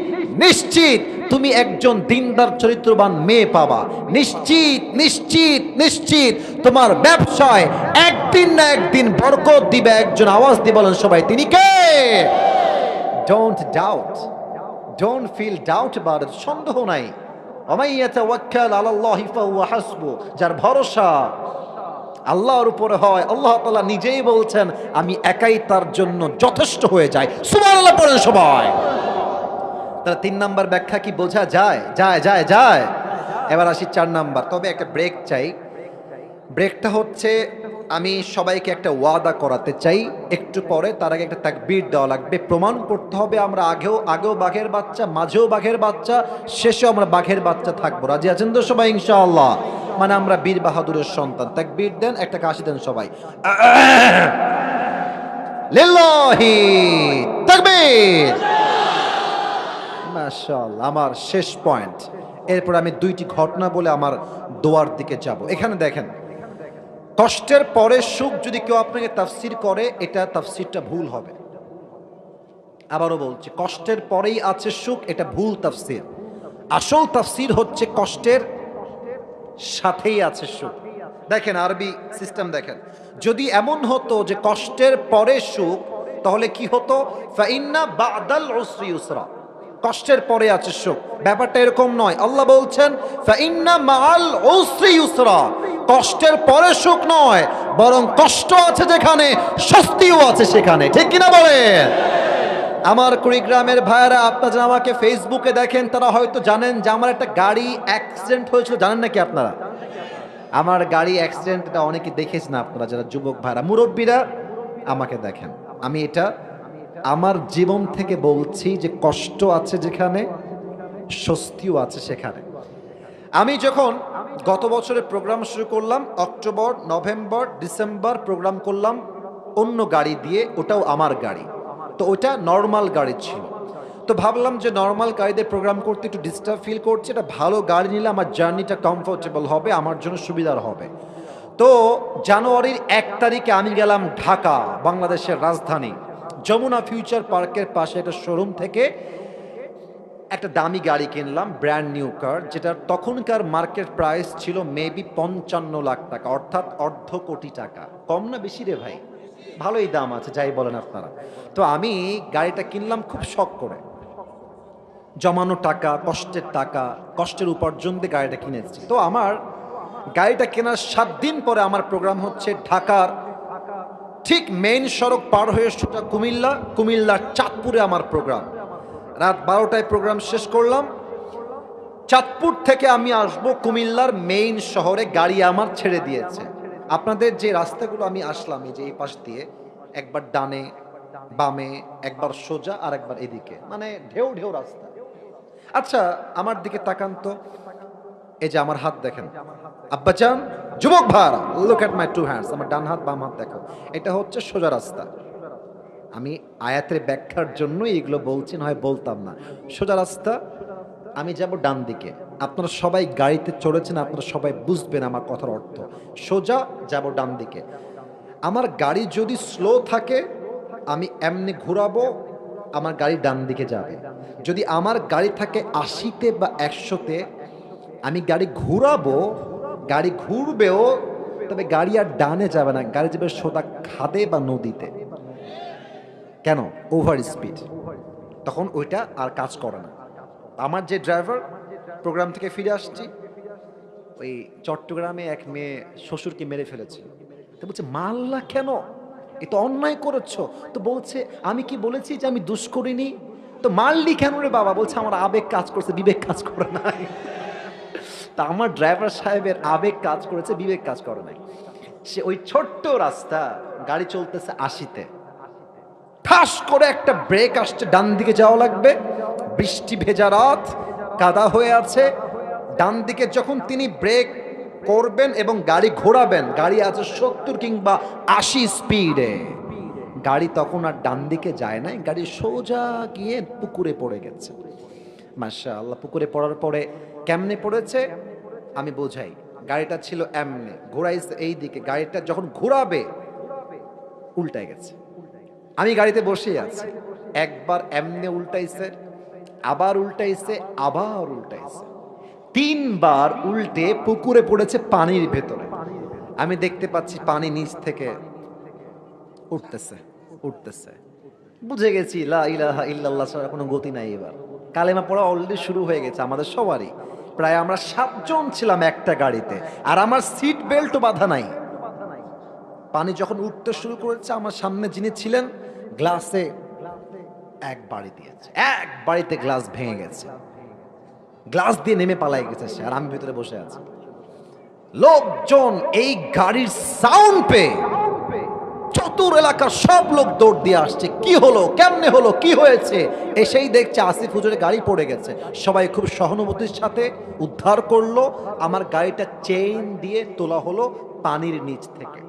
A: নিশ্চিত তুমি একজন দিনদার চরিত্রবান মেয়ে পাবা, নিশ্চিত নিশ্চিত নিশ্চিত তোমার ব্যবসায় একদিন না একদিন বরকত দিবে একজন। আওয়াজ দিয়ে বলেন সবাই, তিনি কে? Don't doubt, don't feel doubt about it. সন্দেহ নাই। ওয়া ইয়াতাওয়াক্কাল আলাল্লাহি ফাহুয়া হাসবু। যার ভরসা আল্লাহর উপরে হয়, আল্লাহ তাআলা নিজেই বলছেন আমি একাই তার জন্য যথেষ্ট হয়ে যাই। সুবহানাল্লাহ পড়েন সবাই। তাহলে 3 নাম্বার ব্যাখ্যা কি বোঝা যায়? যায় যায় যায়। এবার আসি 4 নাম্বার। তবে একটা ব্রেক চাই। ব্রেকটা হচ্ছে আমি সবাইকে একটা ওয়াদা করাতে চাই, একটু পরে তার আগে একটা তাকবীর দেওয়া লাগবে। প্রমাণ করতে হবে আমরা আগেও বাঘের বাচ্চা, মাঝেও বাঘের বাচ্চা, শেষেও আমরা বাঘের বাচ্চা থাকবো। রাজি আছেন তো সবাই ইনশাআল্লাহ? মানে আমরা বীর বাহাদুরের সন্তান। তাকবীর দেন, একটা কাশি দেন সবাই। লিল্লাহি তাকবীর। মাশাআল্লাহ। আমার শেষ পয়েন্ট, এরপর আমি 2টি ঘটনা বলে আমার দোয়ার দিকে যাব। এখানে দেখেন, কষ্টের পরে সুখ যদি কেউ আপনাকে তাফসির করে, এটা তাফসিরটা ভুল হবে। আবারও বলছি, কষ্টের পরেই আছে সুখ, এটা ভুল তাফসির। আসল তাফসির হচ্ছে কষ্টের সাথেই আছে সুখ। দেখেন আরবি সিস্টেম দেখেন, যদি এমন হতো যে কষ্টের পরে সুখ, তাহলে কি হতো? ফাইন্না বাদাল উসরি ইউসরা, কষ্টের পরে আছে সুখ। ব্যাপারটা এরকম নয়। আল্লাহ বলছেন ফাইন্না মাআল উসরি ইউসরা, কষ্টের পরে সুখ নয়, বরং কষ্ট আছে যেখানে স্বস্তিও আছে সেখানে। ঠিক কিনা বলেন? আমার কুড়িগ্রামের ভাইয়েরা, আপনারা আমাকে ফেসবুকে দেখেন, তারা হয়তো জানেন যে আমার একটা গাড়ি অ্যাক্সিডেন্ট হয়েছিল। জানেন নাকি আপনারা? আমার গাড়ি অ্যাক্সিডেন্টটা অনেকে দেখেছেন, আপনারা যারা যুবক ভাইরা, মুরব্বীরা আমাকে দেখেন। আমি এটা আমার জীবন থেকে বলছি যে কষ্ট আছে যেখানে স্বস্তিও আছে সেখানে। আমি যখন গত বছরের প্রোগ্রাম শুরু করলাম, অক্টোবর, নভেম্বর, ডিসেম্বর প্রোগ্রাম করলাম অন্য গাড়ি দিয়ে, ওটাও আমার গাড়ি। তো ওটা নর্মাল গাড়ি ছিল। তো ভাবলাম যে নর্মাল গাড়িতে প্রোগ্রাম করতে একটু ডিস্টার্ব ফিল করছে, এটা ভালো গাড়ি নিলে আমার জার্নিটা কমফোর্টেবল হবে, আমার জন্য সুবিধার হবে। তো জানুয়ারির 1 তারিখে আমি গেলাম ঢাকা, বাংলাদেশের রাজধানী, যমুনা ফিউচার পার্কের পাশে একটা শোরুম থেকে একটা দামি গাড়ি কিনলাম, ব্র্যান্ড নিউ কার, যেটা তখনকার মার্কেট প্রাইস ছিল মেবি 55 লাখ টাকা, অর্থাৎ অর্ধ কোটি টাকা। কম না বেশি রে ভাই? ভালোই দাম আছে, যাই বলেন আপনারা। তো আমি গাড়িটা কিনলাম খুব শখ করে, জমানো টাকা, কষ্টের টাকা, কষ্টের উপার্জন দিয়ে গাড়িটা কিনেছি। তো আমার গাড়িটা কেনার 7 দিন পরে আমার প্রোগ্রাম হচ্ছে ঢাকার ঠিক মেইন সড়ক পার হয়ে সোজা কুমিল্লা, কুমিল্লার চাঁদপুরে আমার প্রোগ্রাম। রাত 12টায় প্রোগ্রাম শেষ করলাম। চাঁদপুর থেকে আমি আসবো কুমিল্লার মেইন শহরে, গাড়ি আমার ছেড়ে দিয়েছে। আপনাদের যে রাস্তাগুলো আমি আসলাম, এই যে এই পাশ দিয়ে, একবার ডানে বামে, একবার সোজা, আর একবার এদিকে, মানে ঢেউ ঢেউ রাস্তা। আচ্ছা আমার দিকে তাকান তো, এই যে আমার হাত দেখেন আব্বাজান, যুবক ভাইরা, look at my two hands, আমার ডান হাত বাম হাত দেখো, এটা হচ্ছে সোজা রাস্তা। আমি আয়াতের ব্যাখ্যার জন্য এগুলো বলছি, না হয় বলতাম না। সোজা রাস্তা, আমি যাব ডান দিকে। আপনারা সবাই গাড়িতে চড়েছেন, আপনারা সবাই বুঝবেন আমার কথার অর্থ। সোজা যাব ডান দিকে। আমার গাড়ি যদি স্লো থাকে আমি এমনি ঘোরাবো, আমার গাড়ি ডান দিকে যাবে। যদি আমার গাড়ি থাকে 80-তে বা 100-তে, আমি গাড়ি ঘুরাবো, গাড়ি ঘুরবেও, তবে গাড়ি আর ডানে যাবে না, গাড়ি যাবে সোজা খাদে বা নদীতে। কেন? ওভার স্পিড, তখন ওইটা আর কাজ করে না। আমার যে ড্রাইভার, প্রোগ্রাম থেকে ফিরে আসছি, ওই চট্টগ্রামে এক মেয়ে শ্বশুরকে মেরে ফেলেছে। তো বলছে মাল্লা কেন, এ তো অন্যায় করেছ। তো বলছে আমি কি বলেছি যে আমি দুষ করিনি, তো মারলি কেন রে বাবা? বলছে আমার আবেগ কাজ করছে, বিবেক কাজ করে নাই। তা আমার ড্রাইভার সাহেবের আবেগ কাজ করেছে, বিবেক কাজ করে নাই। সে ওই ছোট্ট রাস্তা, গাড়ি চলতেছে 80-তে, ঠাস করে একটা ব্রেক আসছে, ডান দিকে যাওয়া লাগবে, বৃষ্টি ভেজা রাত, কাদা হয়ে আছে। ডান দিকে যখন তিনি ব্রেক করবেন এবং গাড়ি ঘোরাবেন, গাড়ি আছে 70 কিংবা 80 স্পিডে, গাড়ি তখন আর ডান দিকে যায় নাই, গাড়ি সোজা গিয়ে পুকুরে পড়ে গেছে। মাশাআল্লাহ, পুকুরে পড়ার পরে কেমনে পড়েছে আমি বোঝাই। গাড়িটা ছিল এমনে, ঘোরাইছে এই দিকে, গাড়িটা যখন ঘোরাবে উল্টায় গেছে। আমি গাড়িতে বসে আছি, একবার এমনে উল্টাইছে, আবার উল্টাইছে, আবার উল্টাইছে, 3 বার উল্টে পুকুরে পড়েছে পানির ভেতরে। আমি দেখতে পাচ্ছি পানি নিচ থেকে উঠতেছে উঠতেছে। বুঝে গেছি লা ইলাহা ইল্লাল্লাহ ছাড়া কোনো গতি নাই। এবার কালেমা পড়া অলরেডি শুরু হয়ে গেছে আমাদের সবারই। প্রায় আমরা 7 জন ছিলাম একটা গাড়িতে, আর আমার সিট বেল্টও বাঁধা নাই। পানি যখন উঠতে শুরু করেছে, আমার সামনে যিনি ছিলেন গ্লাসে এক বাড়ি দিয়েছে, এক বাড়িতে গ্লাস ভেঙে গেছে, গ্লাস দিয়ে নেমে পালাই গেছে সে, আর আমি ভিতরে বসে আছি। লোকজন এই গাড়ির সাউন্ড পেয়ে চতুর এলাকার সব লোক দৌড় দিয়ে আসছে, কি হলো, কেমনে হলো, কি হয়েছে। এসেই দেখছে আসিফ হুজুরের গাড়ি পড়ে গেছে। সবাই খুব সহানুভূতির সাথে উদ্ধার করলো। আমার গাড়িটা চেইন দিয়ে তোলা হলো পানির নিচ থেকে।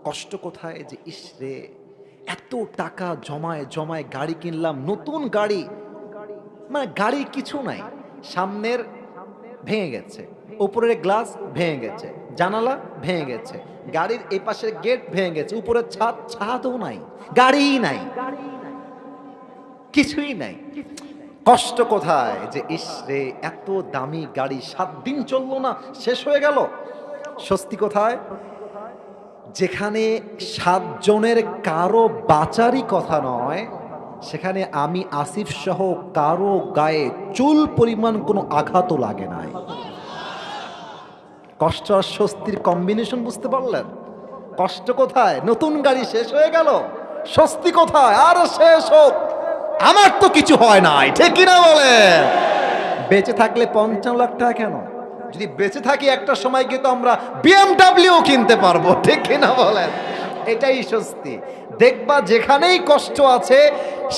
A: কষ্ট কোথায় যে ইসরে, এত টাকা জমায় জমায় গাড়ি কিনলাম, নতুন গাড়ি, মানে গাড়ির কিছু নাই, সামনের ভেঙে গেছে, উপরের গ্লাস ভেঙে গেছে, জানালা ভেঙে গেছে, গাড়ির এই পাশের গেট ভেঙে গেছে, উপরের ছাদও নাই, গাড়িই নাই, কিছুই নাই। কষ্ট কোথায় যে ইসরে, এত দামি গাড়ি 7 দিন চললো না, শেষ হয়ে গেল। স্বস্তি কোথায়? যেখানে 7 জনের কারো বাঁচারই কথা নয়, সেখানে আমি আসিফ সহ কারো গায়ে চুল পরিমাণ কোনো আঘাতও লাগে নাই। কষ্ট আর স্বস্তির কম্বিনেশন বুঝতে পারলেন? কষ্ট কোথায়? নতুন গাড়ি শেষ হয়ে গেল। স্বস্তি কোথায়? আর শেষ হোক, আমার তো কিছু হয় নাই, ঠিক কিনা বলেন? বেঁচে থাকলে 55 লাখ টাকা কেন? যদি বেঁচে থাকি একটা সময় গিয়ে তো আমরা BMW কিনতে পারবো, ঠিক কিনা বলেন? এটাই স্বস্তি। দেখবা যেখানেই কষ্ট আছে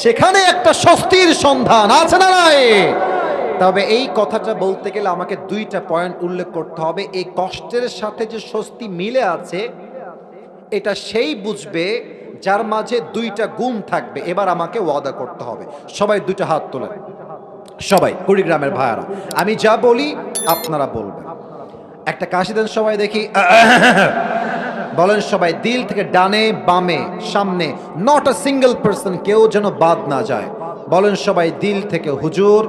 A: সেখানে একটা স্বস্তির সন্ধান আছে না নাই? তবে এই কথাটা বলতে গেলে আমাকে দুইটা পয়েন্ট উল্লেখ করতে হবে। এই কষ্টের সাথে যে স্বস্তি মিলে আছে এটা সেই বুঝবে যার মাঝে দুইটা গুণ থাকবে। এবার আমাকে ওয়াদা করতে হবে। সবাই দুইটা হাত তোলেন, সবাই কুড়িগ্রামের ভাইয়ারা, আমি যা বলি আপনারা বলবেন। একটা কাশি দেন সবাই দেখি। বলেন সবাই দিল থেকে, ডানে বামে সামনে, নট আ সিঙ্গেল পার্সন, কেউ যেন বাদ না যায়। বলেন সবাই দিল থেকে হুজুর।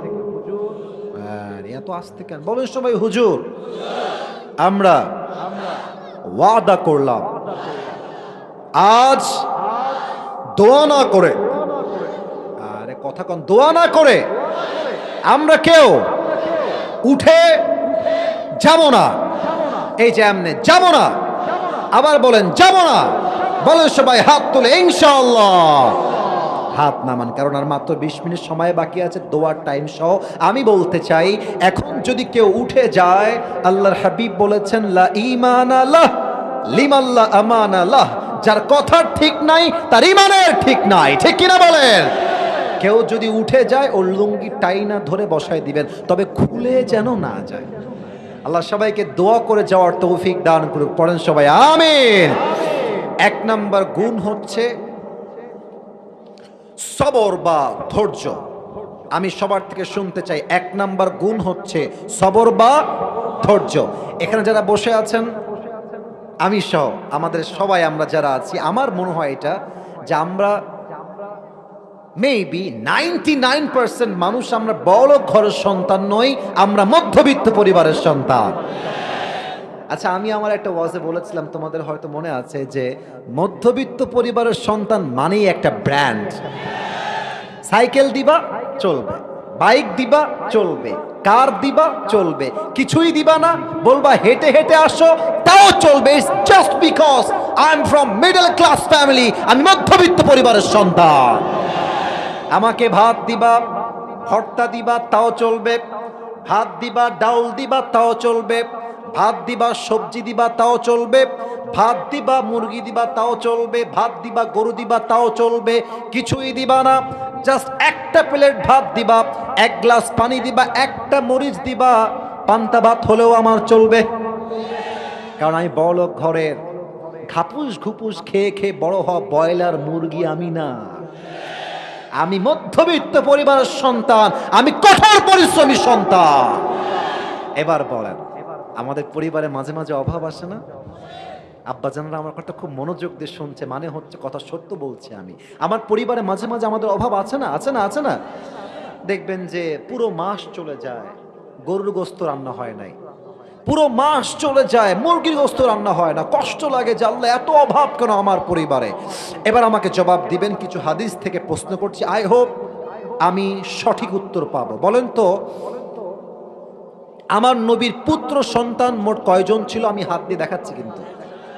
A: এত আসতে কেন? বলেন সবাই হুজুর, আমরা ওয়াদা করলাম আজ দোয়া না করে, আরে কথা কন, দোয়া না করে আমরা কেউ উঠে যাব না। এই যে এমনে যাব না, আবার বলেন যাব না। বলেন সবাই হাত তুলে ইনশাআল্লাহ। হাত নামান, কারণ আর মাত্র 20 মিনিট সময় বাকি আছে দোয়ার টাইম সহ। আমি বলতে চাই এখন যদি কেউ উঠে যায়, আল্লাহর হাবিব বলেছেন লা ঈমানা লাহ লিমান লা আমানা লাহ, যার কথার ঠিক নাই তার ঈমানের ঠিক নাই, ঠিক কিনা বলেন? কেউ যদি উঠে যায় ওর লুঙ্গি টাইনা ধরে বসায় দিবেন, তবে খুলে যেন না যায়। আল্লাহ সবাইকে দোয়া করে যাওয়ার তৌফিক দান করুক। পড়েন সবাই আমিন। 1 নাম্বার গুণ হচ্ছে সবর বা ধৈর্য। আমি সবার থেকে শুনতে চাই 1 নাম্বার গুণ হচ্ছে সবর বা ধৈর্য। এখানে যারা বসে আছেন, আমি সহ আমাদের সবাই, আমরা যারা আছি, আমার মনে হয় এটা যে আমরা মেবি 99% মানুষ আমরা বড় ঘরের সন্তান নই, আমরা মধ্যবিত্ত পরিবারের সন্তান। আচ্ছা, আমি আমার একটা ওয়াজে বলেছিলাম, তোমাদের হয়তো মনে আছে, যে মধ্যবিত্ত পরিবারের সন্তান মানেই একটা ব্র্যান্ড। সাইকেল দিবা চলবে, বাইক দিবা চলবে, কার দিবা চলবে, কিছুই দিবা না বলবা হেঁটে হেঁটে আসো তাও চলবে। It's just because I am from middle class family, আমি মধ্যবিত্ত পরিবারের সন্তান। আমাকে ভাত দিবা, ভর্তা দিবা তাও চলবে, ভাত দিবা ডাউল দিবা তাও চলবে, ভাত দিবা সবজি দিবা তাও চলবে, ভাত দিবা মুরগি দিবা তাও চলবে, ভাত দিবা গরু দিবা তাও চলবে, কিছুই দিবা না, জাস্ট একটা প্লেট ভাত দিবা, 1 গ্লাস পানি দিবা, একটা মরিচ দিবা, পান্তা ভাত হলেও আমার চলবে। কারণ আমি বড় ঘরের ঘাপুস ঘুপুস খেয়ে খেয়ে বড় হওয়া ব্রয়লার মুরগি আমি না। আমি মধ্যবিত্ত পরিবারের সন্তান, আমি কঠোর পরিশ্রমী সন্তান। এবার বলেন, আমাদের পরিবারে মাঝে মাঝে অভাব আসে না? আব্বাজানরা আমার কথা খুব মনোযোগ দিয়ে শুনছে, মানে হচ্ছে কথা সত্য বলছি আমি। আমার পরিবারে মাঝে মাঝে আমাদের অভাব আছে না? আছে না? আছে না? দেখবেন যে পুরো মাস চলে যায় গরুর গোস্ত রান্না হয় নাই, পুরো মাস চলে যায় মুরগির গোস্ত রান্না হয় না। কষ্ট লাগে যে আল্লাহ এত অভাব কেন আমার পরিবারে। এবার আমাকে জবাব দিবেন, কিছু হাদিস থেকে প্রশ্ন করছি, আই হোপ আমি সঠিক উত্তর পাবো। বলেন তো, আমার নবীর পুত্র সন্তান মোট কয়জন ছিল? আমি হাত দিয়ে দেখাচ্ছি কিন্তু,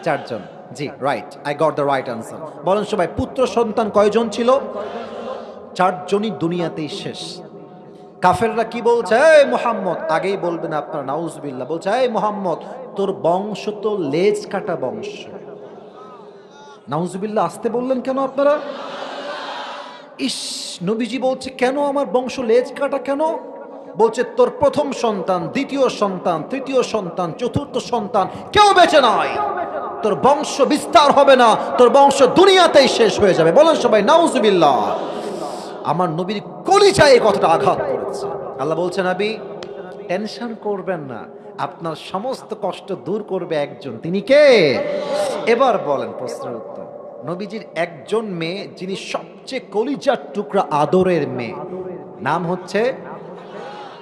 A: 4 জন। জি, right, I got the right answer. বলেন সবাই, পুত্র সন্তান কয়জন ছিল? 4 জনই দুনিয়াতেই শেষ। কাফেররা কি বলছে? এই মুহাম্মদ, আগেই বলবেন আপনার নাউজুবিল্লাহ, বলছে এই মুহাম্মদ তোর বংশ তো লেজ কাটা বংশ। নাউজুবিল্লাহ, আসতে বললেন কেন আপনারা? ইস, নবীজি বলছে কেন আমার বংশ লেজ কাটা কেন? বলছে তোর প্রথম সন্তান, দ্বিতীয় সন্তান, তৃতীয় সন্তান, চতুর্থ সন্তান কেউ বেঁচে নাই, তোর বংশ বিস্তার হবে না, তোর বংশ দুনিয়াতেই শেষ হয়ে যাবে। বলেন সবাই নাউজুবিল্লাহ। আমার নবীর কলিজায় এই কথাটা আঘাত করেছে। আল্লাহ বলছে, নবী টেনশন করবেন না, আপনার সমস্ত কষ্ট দূর করবে একজন, তিনি কে? এবার বলেন প্রশ্নের উত্তর। নবীজির একজন মেয়ে যিনি সবচেয়ে কলিজার টুকরা আদরের মেয়ে, নাম হচ্ছে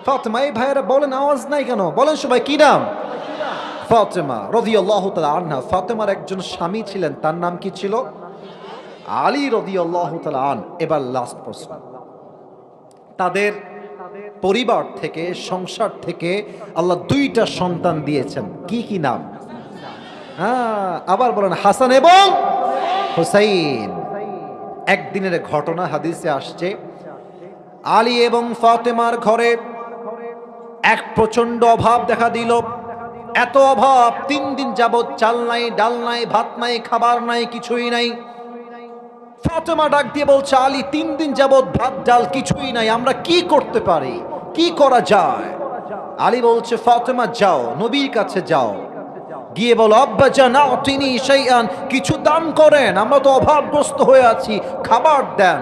A: ফাতেমা। এই ভাইয়েরা বলেন, আওয়াজ নাই কেন? বলেন সবাই, কি নাম? ফাতেমা রাদিয়াল্লাহু তাআলা আনহা। ফাতেমার একজন স্বামী ছিলেন, তার নাম কি ছিল? আলী রাদিয়াল্লাহু তাআলা আন। এবার লাস্ট প্রশ্ন, তাদের পরিবার থেকে, সংসার থেকে আল্লাহ 2টা সন্তান দিয়েছেন, কি কি নাম? হ্যাঁ, আবার বলেন, হাসান এবং হুসাইন। একদিনের ঘটনা হাদিসে আসছে, আলী এবং ফাতেমার ঘরে এক প্রচন্ড অভাব দেখা দিল। এত অভাব, 3 দিন যাবৎ চাল নাই, ডাল নাই, ভাত নাই, খাবার নাই, কিছুই নাই। ফাতেমা ডাক দিয়ে বলছে, আলী 3 দিন যাবৎ ভাত ডাল কিছুই নাই, আমরা কি করতে পারি? কি করা যায়? আলী বলছে, ফাতেমা যাও, নবীর কাছে যাও, গিয়ে বলো, আব্বা জান আতিনি শাইআন, কিছু দান করেন, আমরা তো অভাবগ্রস্ত হয়ে আছি, খাবার দেন।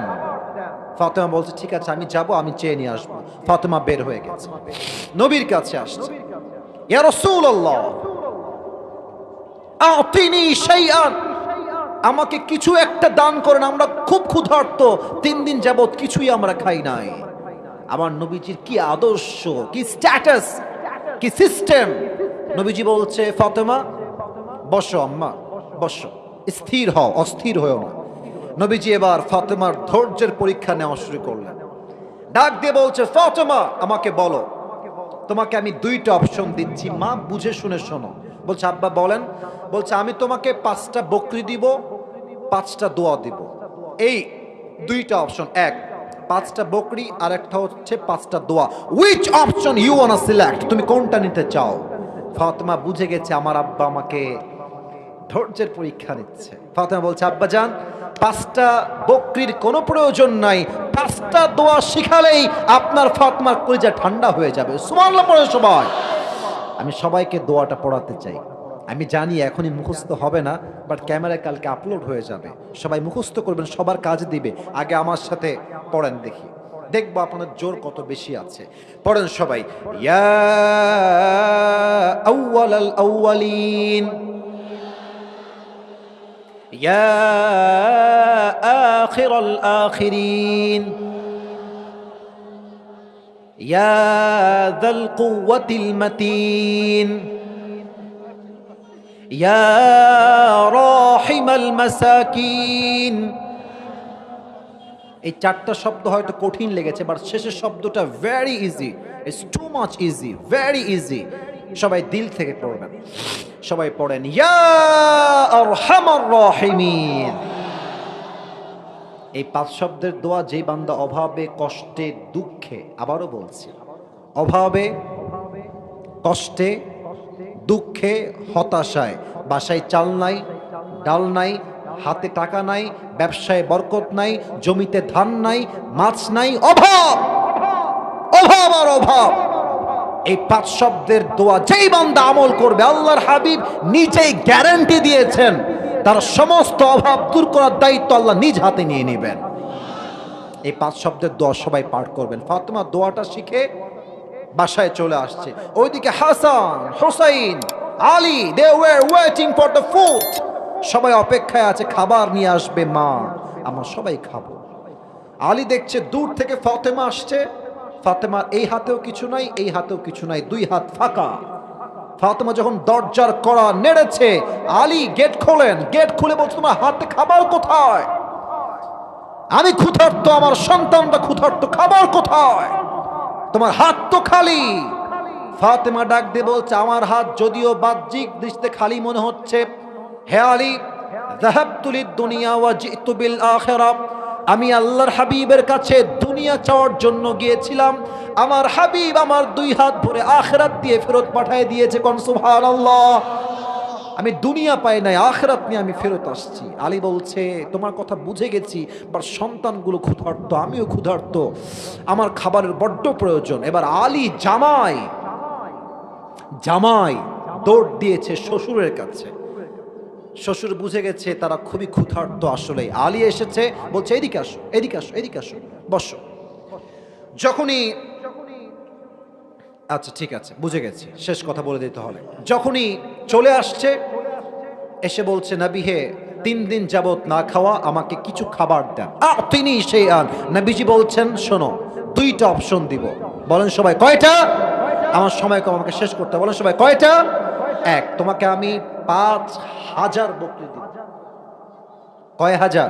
A: ফাতেমা বলছে, ঠিক আছে আমি যাব, আমি চেয়ে নিয়ে আসবো। ফাতেমা বের হয়ে গেছে, নবীর কাছে আসছে। ইয়া রাসূলুল্লাহ আতিনি শাইআন, আমাকে কিছু একটা দান করেন, আমরা খুব ক্ষুধার্ত, 3 দিন যাবত কিছুই আমরা খাই নাই। আমার নবীজির কি আদর্শ, কি স্ট্যাটাস, কি সিস্টেম। নবীজি বলছে, ফাতেমা বসো, আম্মা বসো, স্থির হও, অস্থির হও না। নবীজি এবার ফাতেমার ধৈর্যের পরীক্ষা নেওয়া শুরু করলেন। ডাক দিয়ে বলছে, ফাতেমা আমাকে বলো, তোমাকে আমি 2টা অপশন দিচ্ছি, মা বুঝে শুনে শোনো। বলছে, আব্বা বলেন। বলছে, আমি তোমাকে 5টা বকরি দিব, 5টা দোয়া দিব। এই 2টা অপশন, এক 5টা বকরি, আর একটা হচ্ছে 5টা দোয়া। Which option you want select, তুমি কোনটা নিতে চাও? ফাতেমা বুঝে গেছে আমার আব্বা আমাকে ধৈর্যের পরীক্ষা নিচ্ছে। ফাতেমা বলছে, আব্বা জান 5টা বকরির কোনো প্রয়োজন নাই, 5টা দোয়া শিখালেই আপনার ফাতেমার কলিজা ঠান্ডা হয়ে যাবে। সুবহানাল্লাহ পড়ে সবাই। আমি সবাইকে দোয়াটা পড়াতে চাই। আমি জানি এখনই মুখস্থ হবে না, বাট ক্যামেরায় কালকে আপলোড হয়ে যাবে, সবাই মুখস্থ করবেন, সবার কাজে দিবে। আগে আমার সাথে পড়েন দেখি, দেখবো আপনাদের জোর কত বেশি আছে। পড়েন সবাই, ইয়া আউয়ালাল আউয়ালিন, ইয়া আখিরাল আখিরিন, ইয়া যাল কুওয়াতিল মাতিন, ইয়া রাহিমাল মাসাকিন। এই 4টা শব্দ হয়তো কঠিন লেগেছে, বাট শেষের শব্দটা very easy, it's too much easy, very easy. সবাই দিল থেকে পড়বেন, সবাই পড়েন, ইয়া আরহামার রাহিমিন। এই 5 শব্দের দোয়া যে বান্দা অভাবে, কষ্টে, দুঃখে, আবারও বলছি, অভাবে, কষ্টে, দুঃখে, হতাশায়, বাসায় চাল নাই, ডাল নাই, হাতে টাকা নাই, ব্যবসায় বরকত নাই, জমিতে ধান নাই, মাছ নাই, অভাব, অভাব আর অভাব, এই 5 শব্দের দোয়া যেই বান্দা আমল করবে, আল্লাহর হাবিব নিজেই গ্যারান্টি দিয়েছেন তার সমস্ত অভাব দূর করার দায়িত্ব আল্লাহ নিজ হাতে নিয়ে নেবেন। এই 5 শব্দের দোয়া সবাই পাঠ করবেন। ফাতেমা দোয়াটা শিখে বাসায় চলে আসছে। ওইদিকে Hasan, Husain, Ali, they were waiting for the food. সবাই অপেক্ষায় আছে, খাবার নিয়ে আসবে মা, আমরা সবাই খাবো। আলী দেখছে দূর থেকে ফাতেমা আসছে, ফাতেমার এই হাতেও কিছু নাই, এই হাতেও কিছু নাই, 2 হাত ফাঁকা। ফাতেমা যখন দরজার কড়া নেড়েছে, আলী গেট খোলেন, গেট খুলে বলছে, তোমার হাতে খাবার কোথায়? আমি ক্ষুধার্ত, আমার সন্তানটা ক্ষুধার্ত, খাবার কোথায়? তোমার হাত তো খালি। ফাতেমা ডাক দিয়ে বলছে, আমার হাত যদিও বাহ্যিক দৃষ্টিতে খালি মনে হচ্ছে, হে আলী, যাহাবতু লিদ-দুনিয়া ওয়া জিতু বিল আখিরাহ, আমি আল্লাহর হাবিবের কাছে দুনিয়া চাওয়ার জন্য গিয়েছিলাম, আমার হাবিব আমার 2 হাত ভরে আখিরাত দিয়ে ফেরত পাঠিয়ে দিয়েছে। কোন সুবহানাল্লাহ। আমি দুনিয়া পাই নাই, আখিরাত নিয়ে আমি ফেরত আসছি। আলী বলছে, তোমার কথা বুঝে গেছি, বাট সন্তানগুলো ক্ষুধার্ত, আমিও ক্ষুধার্ত, আমার খাবারের বড্ড প্রয়োজন। এবার আলী জামাই দৌড় দিয়েছে শ্বশুরের কাছে। শ্বশুর বুঝে গেছে তারা খুবই ক্ষুধার্ত। আসলে আলী এসেছে, বলছে, এদিকে আসো, এদিকে আসো, এদিকে আসো, বসো। যখনই, আচ্ছা ঠিক আছে বুঝে গেছি, শেষ কথা বলে দিতে হবে। যখনই চলে আসছে, এসে বলছে, নবী হে, 3 দিন যাবত না খাওয়া, আমাকে কিছু খাবার দেন। আতিনি শাইআন। নবীজি বলছেন, শোনো, 2টা অপশন দিব। বলেন সবাই, কয়টা? আমার সময় কম, আমাকে শেষ করতে, বলেন সবাই কয়টা? 1, তোমাকে আমি 5000 বকরি দিব। কয় হাজার?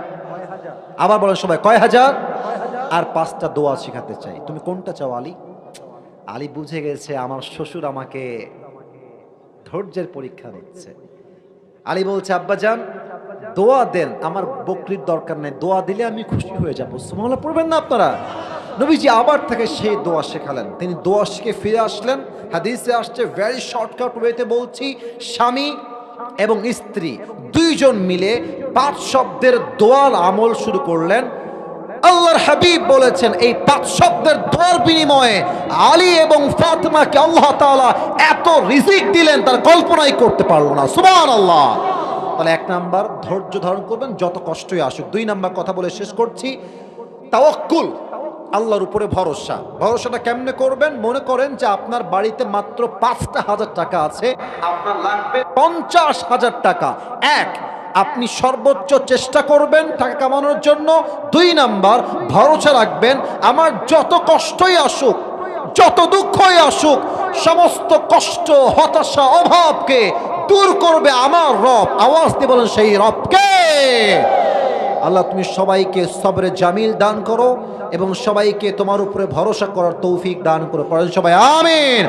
A: আবার বলেন সবাই, কয় হাজার? আর 5টা দোয়া শেখাতে চাই। তুমি কোনটা চাও আলী? আলী বুঝে গেছে আমার শ্বশুর আমাকে ধৈর্যের পরীক্ষা নিচ্ছে। আলী বলছে, আব্বাজান দোয়া দেন, আমার বকরির দরকার নেই, দোয়া দিলে আমি খুশি হয়ে যাবো। সুবহানাল্লাহ পড়বেন না আপনারা? নবীজি আবার থেকে সেই দোয়া শেখালেন। তিনি দোয়া শিখে ফিরে আসলেন। হাদিসে আসছে, ভেরি শর্টকাট ওয়েতে বলছি, স্বামী এবং স্ত্রী 2 জন মিলে 5 শব্দের দোয়ার আমল শুরু করলেন। আল্লাহর হাবিব বলেছেন এই 5 শব্দের দোয়ার বিনিময়ে আলী এবং ফাতেমাকে আল্লাহ তাআলা এত রিজিক দিলেন তার কল্পনাই করতে পারলো না। সুবহানাল্লাহ। তাহলে 1 নাম্বার ধৈর্য ধারণ করবেন যত কষ্টই আসুক। 2 নাম্বার কথা বলে শেষ করছি, তাওয়াক্কুল, আল্লাহর উপরে ভরসা। ভরসাটা কেমনে করবেন? মনে করেন যে আপনার বাড়িতে মাত্র 5,000 টাকা আছে, আপনার লাগবে 50,000 টাকা। আপনি সর্বোচ্চ চেষ্টা করবেন টাকা কামানোর জন্য। 2 নাম্বার ভরসা রাখবেন আমার যত কষ্টই আসুক, যত দুঃখই আসুক, সমস্ত কষ্ট, হতাশা, অভাবকে দূর করবে আমার রব। আওয়াজ দিয়ে বলেন সেই রবকে। আল্লাহ তুমি সবাইকে সবরে জামিল দান করো এবং সবাইকে তোমার উপরে ভরসা করার তৌফিক দান করো। পড়েন সবাই আমিন।